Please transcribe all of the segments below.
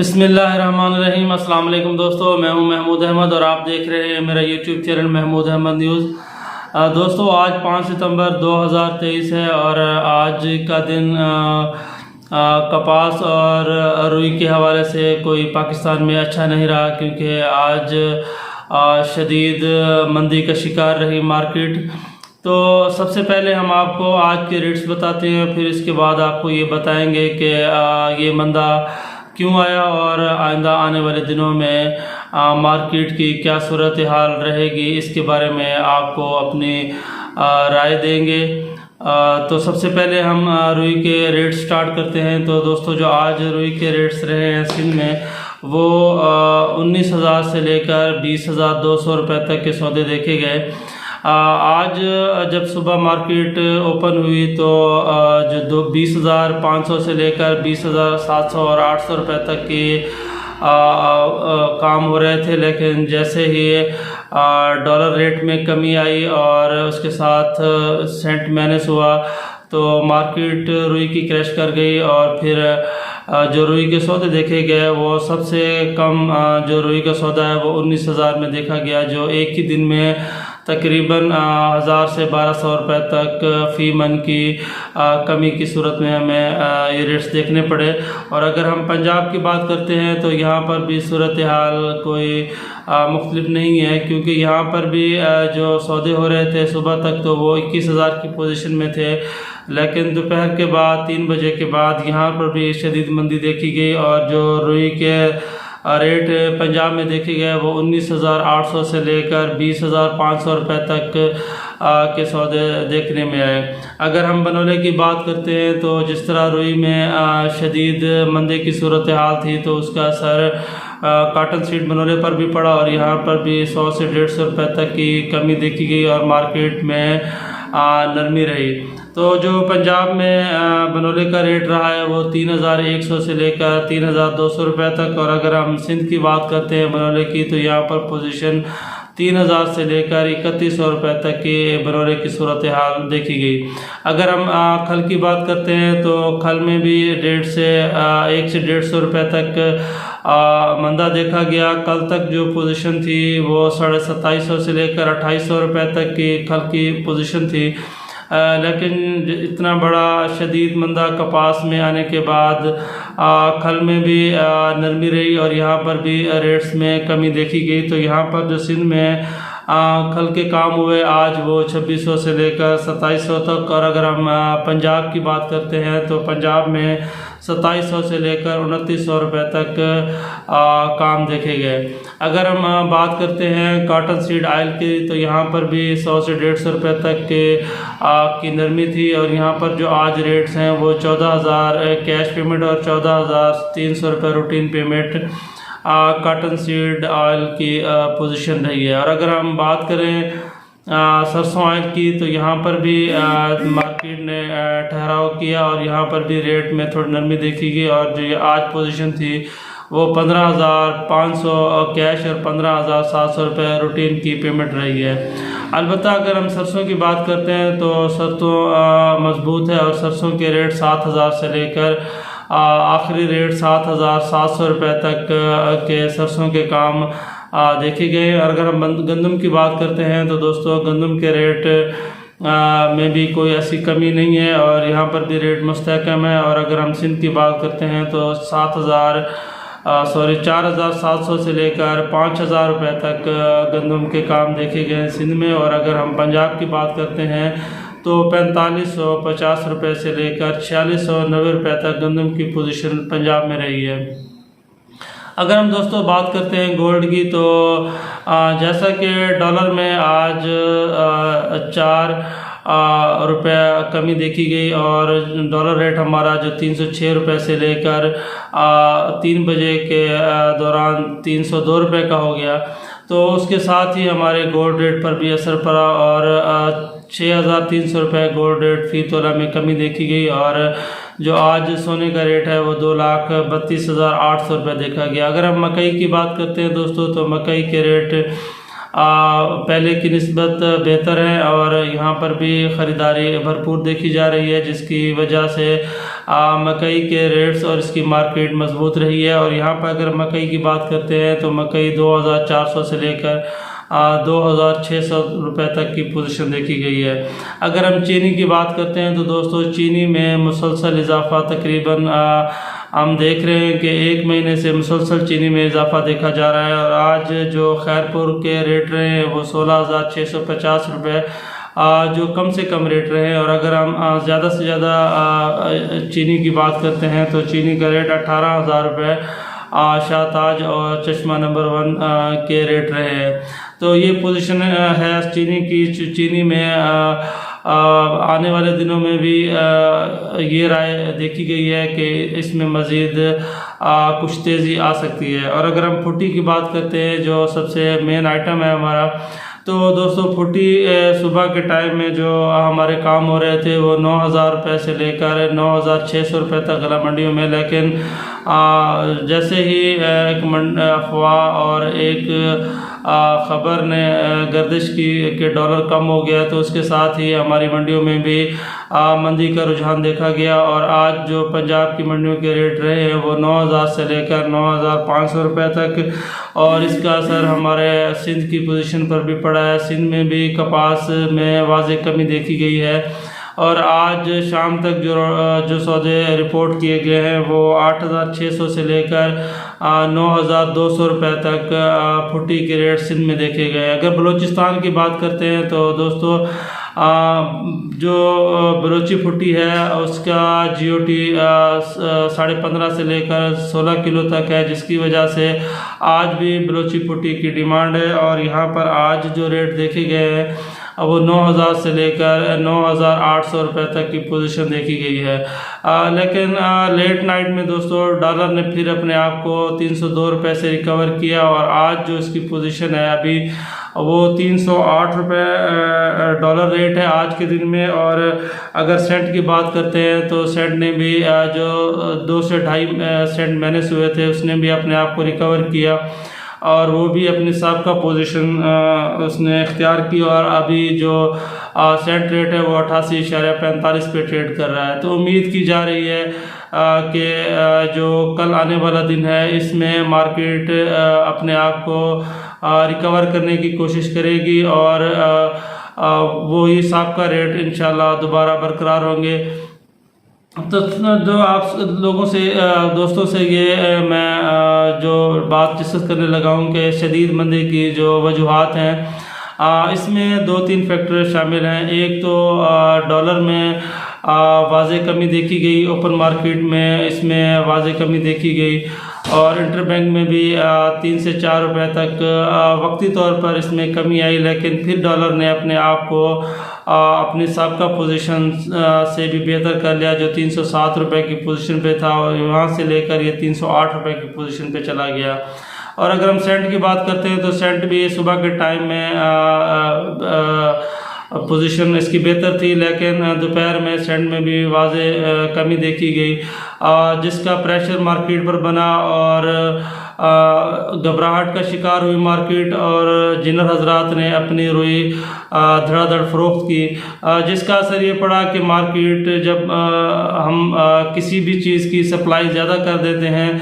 बिस्मिल्लाहिर्रहमानिर्रहीम। अस्सलाम वालेकुम दोस्तों, मैं हूं महमूद अहमद और आप देख रहे हैं मेरा YouTube channel Mahmood Ahmad news. दोस्तों, आज 5 सितंबर 2023 है और आज का दिन कपास और रुई के हवाले से कोई पाकिस्तान में अच्छा नहीं रहा, क्योंकि आज शदीद मंदी का शिकार रही मार्केट। तो सबसे पहले हम आपको आज के रेट्स बताते हैं, फिर इसके बाद आपको ये बताएंगे कि ये मंदा क्यों आया और आइंदा आने वाले दिनों में मार्केट की क्या सूरत हाल रहेगी, इसके बारे में आपको अपनी राय देंगे। तो सबसे पहले हम रुई के रेट स्टार्ट करते हैं। तो दोस्तों, जो आज रुई के रेट्स रहे हैं सिंध में, वो 19,000 से लेकर 20,200 रुपये तक के सौदे देखे गए। आज जब सुबह मार्केट ओपन हुई तो जो 20,500 से लेकर 20,700 और 800 रुपये तक के काम हो रहे थे, लेकिन जैसे ही डॉलर रेट में कमी आई और उसके साथ सेंट माइनस हुआ तो मार्केट रुई की क्रैश कर गई। और फिर जो रुई के सौदे देखे गए वो सबसे कम जो रुई का सौदा है वो 19,000 में देखा गया, जो एक ही दिन में तकरीबन 1,000 से 1,200 रुपये तक फ़ी मन की कमी की सूरत में हमें ये रेट्स देखने पड़े। और अगर हम पंजाब की बात करते हैं तो यहाँ पर भी सूरत हाल कोई मुख्तलिफ नहीं है, क्योंकि यहाँ पर भी जो सौदे हो रहे थे सुबह तक तो वो 21,000 की पोजीशन में थे, लेकिन दोपहर के बाद 3 बजे के बाद यहाँ पर भी शदीद मंदी देखी गई और जो रुई के रेट पंजाब में देखे गए वो 19,800 से लेकर 20,500 रुपये तक के सौदे देखने में आए। अगर हम बनोले की बात करते हैं तो जिस तरह रुई में शदीद मंदी की सूरत हाल थी तो उसका असर कॉटन सीड बनोले पर भी पड़ा और यहाँ पर भी 100 से 150 रुपये तक की कमी देखी गई और मार्केट में नरमी रही। तो जो पंजाब में बनोले का रेट रहा है वो 3,100 से लेकर 3,200 रुपये तक। और अगर हम सिंध की बात करते हैं बनोले की तो यहाँ पर पोजीशन 3,000 से लेकर 3,100 रुपये तक के बनोले की सूरत हाल देखी गई। अगर हम खल की बात करते हैं तो खल में भी 1 से 150 रुपये तक मंदा देखा गया। कल तक जो पोजीशन थी वो 2750 से लेकर 2,800 रुपये तक की खल की पोजीशन थी, लेकिन इतना बड़ा शदीद मंदा कपास में आने के बाद खल में भी नरमी रही और यहाँ पर भी रेट्स में कमी देखी गई। तो यहाँ पर जो सिंध में खल के काम हुए आज वो 2,600 से लेकर 2,700 तक। और अगर हम पंजाब की बात करते हैं तो पंजाब में 2,700 से लेकर 2,900 रुपये तक काम देखे गए। अगर हम बात करते हैं कॉटन सीड ऑयल की तो यहाँ पर भी 100 से 150 रुपये तक के की नरमी थी और यहाँ पर जो आज रेट्स हैं वो 14,000 कैश पेमेंट और 14,300 रुपये routine payment cotton seed oil की पोजीशन रही है। और अगर हम बात करें सरसों ऑयल की तो यहाँ पर भी मार्केट ने ठहराव किया और यहाँ पर भी रेट में थोड़ी नरमी देखी गई और जो ये आज पोजीशन थी वो 15,500 कैश और 15,700 रुपये रूटीन की पेमेंट रही है। अलबत्ता अगर हम सरसों की बात करते हैं तो सरसों मजबूत है और सरसों के रेट 7,000 से लेकर आखिरी रेट 7,700 रुपये तक के सरसों के काम देखे गए। और अगर हम गंदम की बात करते हैं तो दोस्तों गंदम के रेट में भी कोई ऐसी कमी नहीं है और यहाँ पर भी रेट मुस्तहकम है। और अगर हम सिंध की बात करते हैं तो 4,700 से लेकर 5,000 रुपये तक गंदम के काम देखे गए सिंध में। और अगर हम पंजाब की बात करते हैं तो 4,550 रुपये से लेकर 4,690 रुपये तक गंदम की पोजीशन पंजाब में रही है। अगर हम दोस्तों बात करते हैं गोल्ड की तो जैसा कि डॉलर में आज 4 रुपये कमी देखी गई और डॉलर रेट हमारा जो 306 रुपये से लेकर 3 बजे के दौरान 302 रुपये का हो गया। तो उसके साथ ही हमारे गोल्ड रेट पर भी असर पड़ा और 6,300 रुपये गोल्ड रेट फ़ी तोला में कमी देखी गई। और जो आज सोने का रेट है वो 2,32,800 रुपये देखा गया। अगर हम मकई की बात करते हैं दोस्तों तो मकई के रेट पहले की निस्बत बेहतर है और यहाँ पर भी ख़रीदारी भरपूर देखी जा रही है, जिसकी वजह से मकई के रेट्स और इसकी मार्केट मजबूत रही है। और यहाँ पर अगर मकई की बात करते हैं तो मकई 2400 से लेकर 2600 रुपये तक की पोजीशन देखी गई है। अगर हम चीनी की बात करते हैं तो दोस्तों चीनी में मुसलसल इजाफा तकरीबन हम देख रहे हैं कि एक महीने से मुसलसल चीनी में इजाफा देखा जा रहा है। और आज जो खैरपुर के रेट रहे हैं वो 16,650 रुपये जो कम से कम रेट रहे हैं। और अगर हम ज़्यादा से ज़्यादा चीनी की बात करते हैं तो चीनी का रेट 18,000 रुपये शाहताज और चश्मा नंबर 1 के रेट रहे हैं। तो ये पोजीशन है चीनी की। चीनी में आने वाले दिनों में भी ये राय देखी गई है कि इसमें मज़ीद कुछ तेज़ी आ सकती है। और अगर हम फुटी की बात करते हैं जो सबसे मेन आइटम है हमारा, तो दोस्तों फुटी सुबह के टाइम में जो हमारे काम हो रहे थे वो 9,000 रुपये से लेकर 9,600 रुपये तक गला मंडियों में, लेकिन जैसे ही एक अफवाह और एक ख़बर ने गर्दिश की कि डॉलर कम हो गया, तो उसके साथ ही हमारी मंडियों में भी मंदी का रुझान देखा गया। और आज जो पंजाब की मंडियों के रेट रहे हैं वो 9,000 से लेकर 9,500 रुपये तक। और इसका असर हमारे सिंध की पोजीशन पर भी पड़ा है। सिंध में भी कपास में वाज़ेह कमी देखी गई है। और आज शाम तक जो सौदे रिपोर्ट किए गए हैं वो 8,600 से लेकर 9,200 रुपये तक फुटी के रेट सिंध में देखे गए। अगर बलूचिस्तान की बात करते हैं तो दोस्तों जो बलोची फुटी है उसका GOT 15.5 से लेकर 16 किलो तक है, जिसकी वजह से आज भी बलोची फुटी की डिमांड है। और यहाँ पर आज जो रेट देखे गए हैं वो 9,000 से लेकर 9,800 रुपये तक की पोजीशन देखी गई है। लेकिन लेट नाइट में दोस्तों डॉलर ने फिर अपने आप को 302 रुपये से रिकवर किया और आज जो इसकी पोजीशन है अभी वो 308 रुपये डॉलर रेट है आज के दिन में। और अगर सेंट की बात करते हैं तो सेंट ने भी जो 2 से 2.5 सेंट माइनस हुए थे उसने भी अपने आप को रिकवर किया और वो भी अपनी साबिक़ा पोजीशन उसने इख्तियार की। और अभी जो सेंट रेट है वो 88.45 पे ट्रेड कर रहा है। तो उम्मीद की जा रही है कि जो कल आने वाला दिन है इसमें मार्केट अपने आप को रिकवर करने की कोशिश करेगी और वो ही साबिक़ा रेट इंशाल्लाह दोबारा बरकरार होंगे। तो जो आप लोगों से दोस्तों से ये मैं जो बात डिस्कस करने लगा हूँ कि शदीद मंदी की जो वजूहात हैं इसमें 2-3 फैक्टर शामिल हैं। एक तो डॉलर में वाज़ेह कमी देखी गई, ओपन मार्केट में इसमें वाज़ेह कमी देखी गई और इंटरबैंक में भी 3 से 4 रुपये तक वक्ती तौर पर इसमें कमी आई, लेकिन फिर डॉलर ने अपने आप को अपनी साबिक़ा पोजीशन से भी बेहतर कर लिया जो 307 रुपये की पोजीशन पे था और वहाँ से लेकर ये 308 रुपये की पोजीशन पे चला गया। और अगर हम सेंट की बात करते हैं तो सेंट भी सुबह के टाइम में पोजीशन इसकी बेहतर थी, लेकिन दोपहर में सेंट में भी वाज़ेह कमी देखी गई जिसका प्रेशर मार्केट पर बना और घबराहट का शिकार हुई मार्केट और जिनर हजरात ने अपनी रुई धड़ाधड़ फरोख्त की, जिसका असर ये पड़ा कि मार्केट जब हम किसी भी चीज़ की सप्लाई ज़्यादा कर देते हैं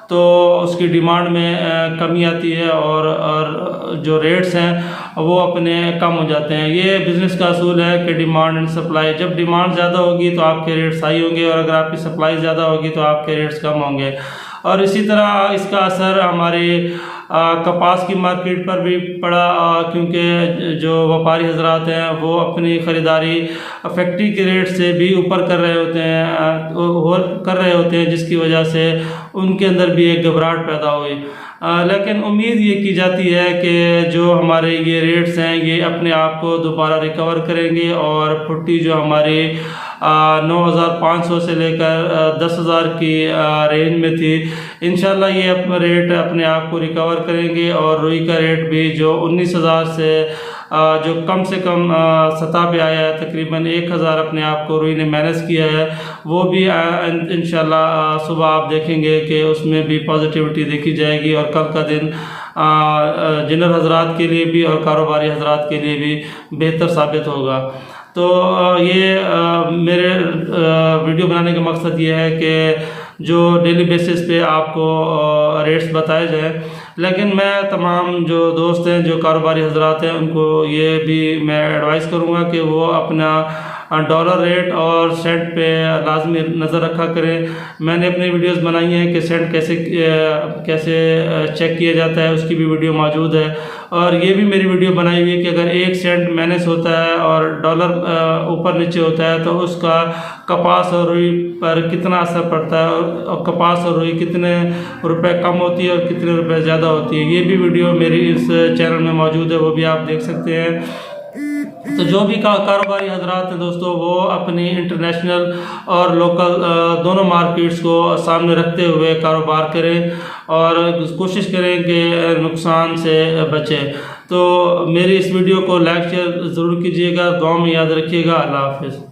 तो उसकी डिमांड में कमी आती है और जो रेट्स हैं वो अपने कम हो जाते हैं। ये बिज़नेस का असूल है कि डिमांड एंड सप्लाई, जब डिमांड ज़्यादा होगी तो आपके रेट्स हाई होंगे और अगर आपकी सप्लाई ज़्यादा होगी तो आपके रेट्स कम होंगे। और इसी तरह इसका असर हमारे कपास की मार्केट पर भी पड़ा क्योंकि जो व्यापारी हजरात हैं वो अपनी ख़रीदारी फैक्ट्री के रेट से भी ऊपर कर रहे होते हैं जिसकी वजह से उनके अंदर भी एक घबराहट पैदा हुई। लेकिन उम्मीद ये की जाती है कि जो हमारे ये रेट्स हैं ये अपने आप को दोबारा रिकवर करेंगे और फुट्टी जो हमारी 9,500 से लेकर 10,000 की रेंज में थी, इंशाल्लाह ये रेट अपने आप को रिकवर करेंगे और रुई का रेट भी जो 19,000 से जो कम से कम सतह पे आया है, तकरीबन 1,000 अपने आप को रुई ने मैनेज किया है, वो भी इंशाल्लाह सुबह आप देखेंगे कि उसमें भी पॉजिटिविटी देखी जाएगी और कल का दिन जनरल हजरात के लिए भी और कारोबारी हजरात के लिए भी बेहतर साबित होगा। तो ये मेरे वीडियो बनाने का मकसद ये है कि जो डेली बेसिस पे आपको रेट्स बताए जाए, लेकिन मैं तमाम जो दोस्त हैं जो कारोबारी हजरात हैं उनको ये भी मैं एडवाइस करूँगा कि वो अपना डॉलर रेट और सेंट पे लाजमी नज़र रखा करें। मैंने अपनी वीडियोस बनाई हैं कि सेंट कैसे चेक किया जाता है, उसकी भी वीडियो मौजूद है। और ये भी मेरी वीडियो बनाई हुई है कि अगर 1 सेंट माइनस होता है और डॉलर ऊपर नीचे होता है तो उसका कपास और रुई पर कितना असर पड़ता है, और कपास और रुई कितने रुपए कम होती है और कितने रुपए ज़्यादा होती है। ये भी वीडियो मेरी इस चैनल में मौजूद है, वो भी आप देख सकते हैं। तो जो भी कारोबारी हजरात हैं दोस्तों, वो अपनी इंटरनेशनल और लोकल दोनों मार्केट्स को सामने रखते हुए कारोबार करें और कोशिश करें कि नुकसान से बचें। तो मेरी इस वीडियो को लाइक शेयर ज़रूर कीजिएगा, दुआ में याद रखिएगा। अल्लाह हाफ़िज़।